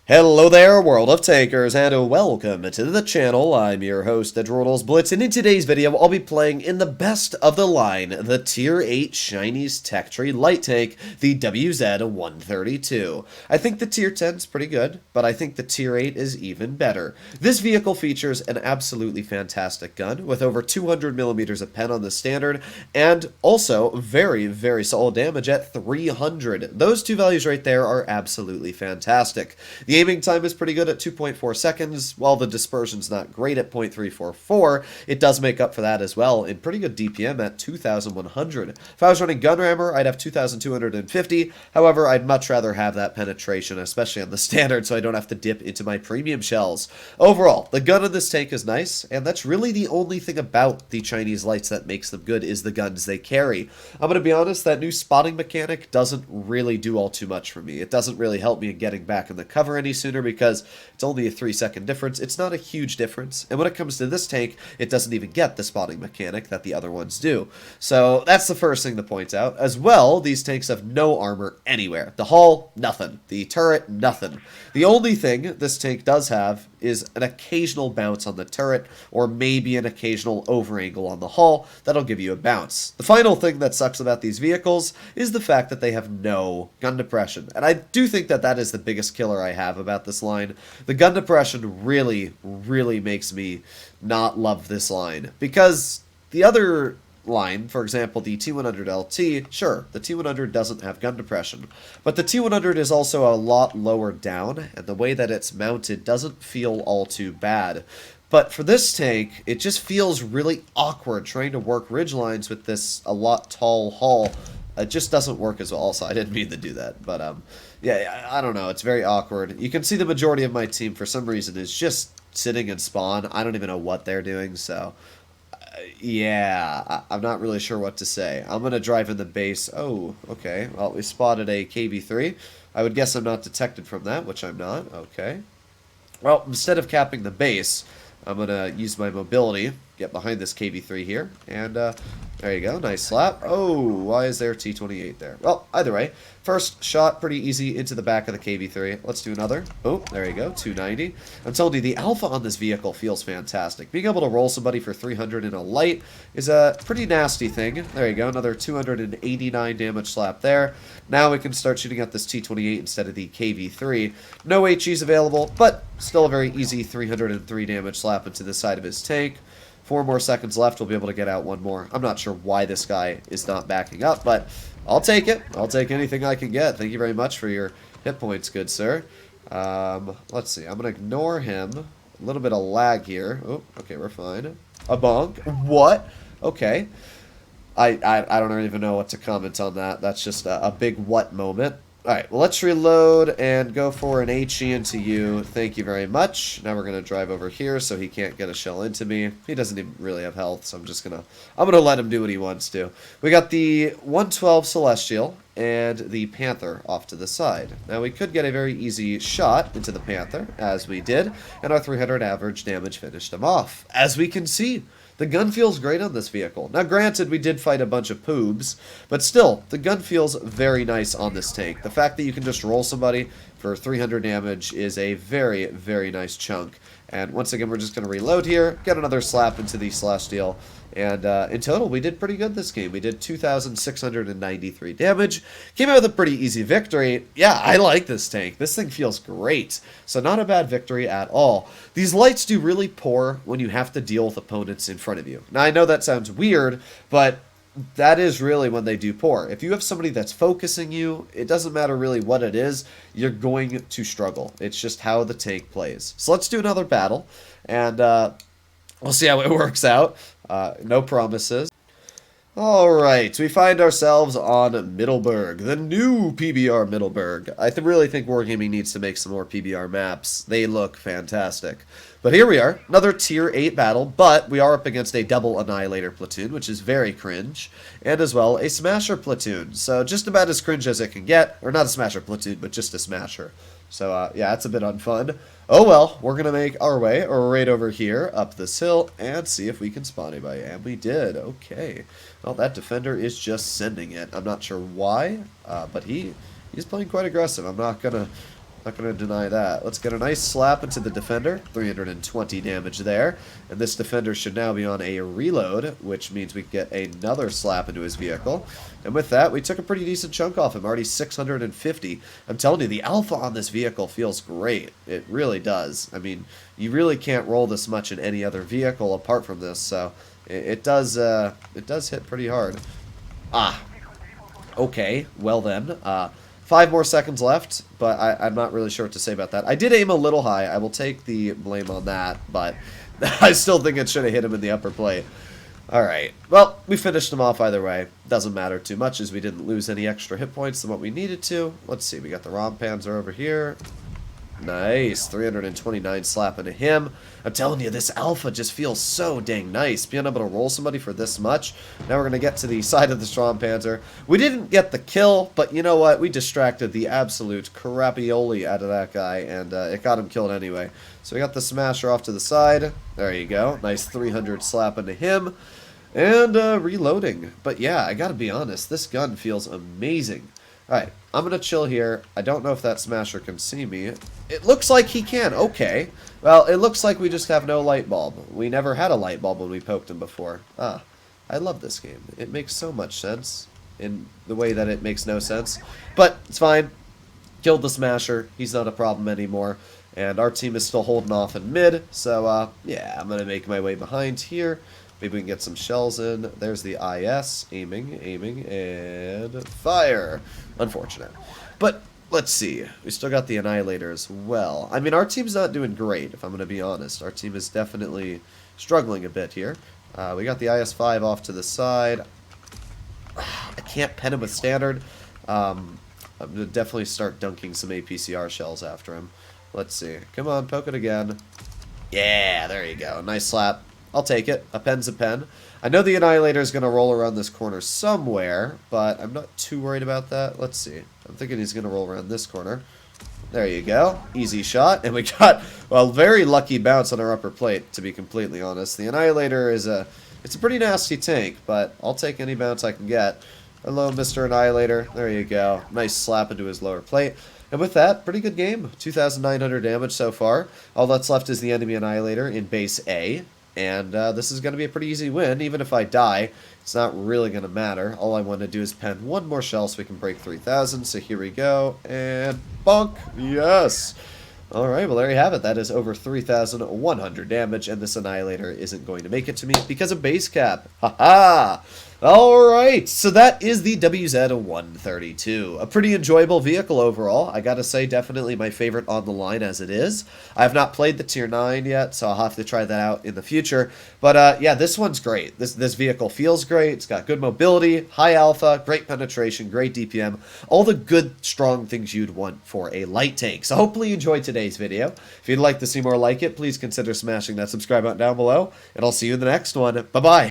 Hello there, World of Takers, and welcome to the channel. I'm your host, Blitz, and in today's video, I'll be playing in the best of the line, the Tier 8 Chinese Tech Tree Light Tank, the WZ-132. I think the Tier 10 is pretty good, but I think the Tier 8 is even better. This vehicle features an absolutely fantastic gun, with over 200 millimeters of pen on the standard, and also very, very solid damage at 300. Those two values right there are absolutely fantastic. The aiming time is pretty good at 2.4 seconds, while the dispersion's not great at 0.344, it does make up for that as well in pretty good DPM at 2,100. If I was running gun rammer, I'd have 2,250, however, I'd much rather have that penetration, especially on the standard, so I don't have to dip into my premium shells. Overall, the gun in this tank is nice, and that's really the only thing about the Chinese lights that makes them good is the guns they carry. I'm going to be honest, that new spotting mechanic doesn't really do all too much for me. It doesn't really help me in getting back in the cover any sooner because it's only a 3-second difference. It's not a huge difference, and when it comes to this tank, it doesn't even get the spotting mechanic that the other ones do. So that's the first thing to point out. As well, these tanks have no armor anywhere. The hull, nothing. The turret, nothing. The only thing this tank does have is an occasional bounce on the turret, or maybe an occasional over-angle on the hull that'll give you a bounce. The final thing that sucks about these vehicles is the fact that they have no gun depression, and I do think that that is the biggest killer I have about this line. The gun depression really, really makes me not love this line, because the other line, for example, the T100LT, sure, the T100 doesn't have gun depression, but the T100 is also a lot lower down, and the way that it's mounted doesn't feel all too bad. But for this tank, it just feels really awkward trying to work ridge lines with this a lot tall hull. It just doesn't work as well, so I didn't mean to do that, but yeah, I don't know, it's very awkward. You can see the majority of my team, for some reason, is just sitting in spawn. I don't even know what they're doing, so yeah, I'm not really sure what to say. I'm going to drive in the base. Oh, okay. Well, we spotted a KB3. I would guess I'm not detected from that, which I'm not. Okay. Well, instead of capping the base, I'm going to use my mobility, get behind this KB3 here, and there you go. Nice slap. Oh, why is there T28 there? Well, either way, first shot pretty easy into the back of the KB3. Let's do another. Oh, there you go. 290. I'm telling you, the alpha on this vehicle feels fantastic. Being able to roll somebody for 300 in a light is a pretty nasty thing. There you go. Another 289 damage slap there. Now we can start shooting at this T28 instead of the KV3. No HEs available, but still a very easy 303 damage slap into the side of his tank. 4 more seconds left. We'll be able to get out one more. I'm not sure why this guy is not backing up, but I'll take it. I'll take anything I can get. Thank you very much for your hit points, good sir. Let's see. I'm going to ignore him. A little bit of lag here. Oh, okay, we're fine. A bonk. What? Okay. I don't even know what to comment on that. That's just a big what moment. Alright, well, let's reload and go for an HE into you. Thank you very much. Now we're going to drive over here so he can't get a shell into me. He doesn't even really have health, so I'm gonna let him do what he wants to. We got the 112 Celestial and the Panther off to the side. Now we could get a very easy shot into the Panther, as we did, and our 300 average damage finished him off. As we can see, the gun feels great on this vehicle. Now granted, we did fight a bunch of poobs, but still, the gun feels very nice on this tank. The fact that you can just roll somebody for 300 damage is a very, very nice chunk. And once again, we're just going to reload here, get another slap into the Celestial, and in total, we did pretty good this game. We did 2,693 damage, came out with a pretty easy victory. Yeah, I like this tank. This thing feels great. So not a bad victory at all. These lights do really poor when you have to deal with opponents in front of you. Now, I know that sounds weird, but that is really when they do poor. If you have somebody that's focusing you, it doesn't matter really what it is, you're going to struggle. It's just how the tank plays. So let's do another battle, and we'll see how it works out. No promises. Alright, we find ourselves on Middleburg, the new PBR Middleburg. I really think Wargaming needs to make some more PBR maps. They look fantastic. But here we are, another Tier 8 battle, but we are up against a double Annihilator platoon, which is very cringe, and as well a Smasher platoon. So just about as cringe as it can get, or not a Smasher platoon, but just a Smasher. So yeah, it's a bit unfun. Oh well, we're going to make our way right over here, up this hill, and see if we can spawn anybody. And we did, okay. Well, that defender is just sending it. I'm not sure why, but he's playing quite aggressive. I'm not going to Not going to deny that. Let's get a nice slap into the defender. 320 damage there. And this defender should now be on a reload, which means we get another slap into his vehicle. And with that, we took a pretty decent chunk off him. Already 650. I'm telling you, the alpha on this vehicle feels great. It really does. I mean, you really can't roll this much in any other vehicle apart from this. So it does hit pretty hard. Ah. Okay. Well then. 5 more seconds left, but I'm not really sure what to say about that. I did aim a little high. I will take the blame on that, but I still think it should have hit him in the upper plate. Alright, well, we finished him off either way. Doesn't matter too much as we didn't lose any extra hit points than what we needed to. Let's see, we got the ROM Panzer over here. Nice, 329 slap into him. I'm telling you, this alpha just feels so dang nice. Being able to roll somebody for this much. Now we're going to get to the side of the Strong Panzer. We didn't get the kill, but you know what? We distracted the absolute crapioli out of that guy, and it got him killed anyway. So we got the Smasher off to the side. There you go. Nice 300 slap into him. And reloading. But yeah, I gotta be honest, this gun feels amazing. Alright, I'm gonna chill here. I don't know if that Smasher can see me. It looks like he can. Okay. Well, it looks like we just have no light bulb. We never had a light bulb when we poked him before. Ah, I love this game. It makes so much sense in the way that it makes no sense. But it's fine. Killed the Smasher. He's not a problem anymore. And our team is still holding off in mid. So, yeah, I'm gonna make my way behind here. Maybe we can get some shells in. There's the IS. Aiming, and fire. Unfortunate. But let's see. We still got the Annihilator as well. I mean, our team's not doing great, if I'm going to be honest. Our team is definitely struggling a bit here. We got the IS-5 off to the side. I can't pen him with standard. I'm going to definitely start dunking some APCR shells after him. Let's see. Come on, poke it again. Yeah, there you go. Nice slap. I'll take it. A pen's a pen. I know the Annihilator is going to roll around this corner somewhere, but I'm not too worried about that. Let's see. I'm thinking he's going to roll around this corner. There you go. Easy shot. And we got, well, very lucky bounce on our upper plate, to be completely honest. The Annihilator is it's a pretty nasty tank, but I'll take any bounce I can get. Hello, Mr. Annihilator. There you go. Nice slap into his lower plate. And with that, pretty good game. 2,900 damage so far. All that's left is the enemy Annihilator in base A. And this is going to be a pretty easy win. Even if I die, it's not really going to matter. All I want to do is pen one more shell so we can break 3,000. So here we go. And bonk. Yes. Alright, well there you have it. That is over 3,100 damage. And this Annihilator isn't going to make it to me because of base cap. Haha. Alright, so that is the WZ-132. A pretty enjoyable vehicle overall. I gotta say, definitely my favorite on the line as it is. I have not played the Tier 9 yet, so I'll have to try that out in the future. But yeah, this one's great. This vehicle feels great. It's got good mobility, high alpha, great penetration, great DPM. All the good, strong things you'd want for a light tank. So hopefully you enjoyed today's video. If you'd like to see more like it, please consider smashing that subscribe button down below. And I'll see you in the next one. Bye-bye.